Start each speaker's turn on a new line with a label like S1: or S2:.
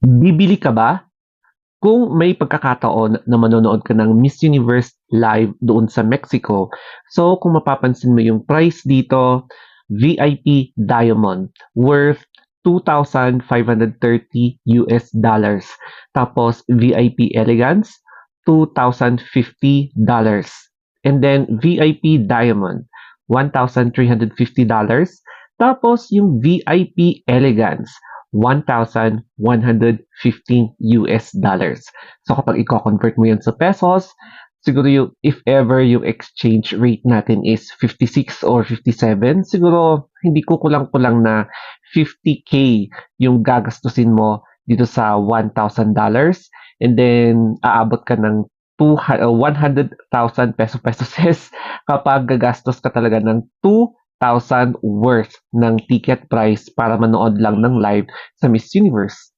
S1: Bibili ka ba? Kung may pagkakataon na manonood ka ng Miss Universe live doon sa Mexico, so kung mapapansin mo yung price dito, VIP Diamond worth $2,530. Tapos VIP Elegance, $2,050. And then VIP Diamond, $1,350. Tapos yung VIP Elegance, $1,115. So kapag i-convert mo yun sa pesos, siguro yung if ever yung exchange rate natin is 56 or 57, siguro hindi kukulang-kulang na 50K yung gagastusin mo dito sa $1,000, and then aabot ka ng 100,000 pesos kapag gagastos ka talaga ng 2,000 worth ng ticket price para manood lang ng live sa Miss Universe.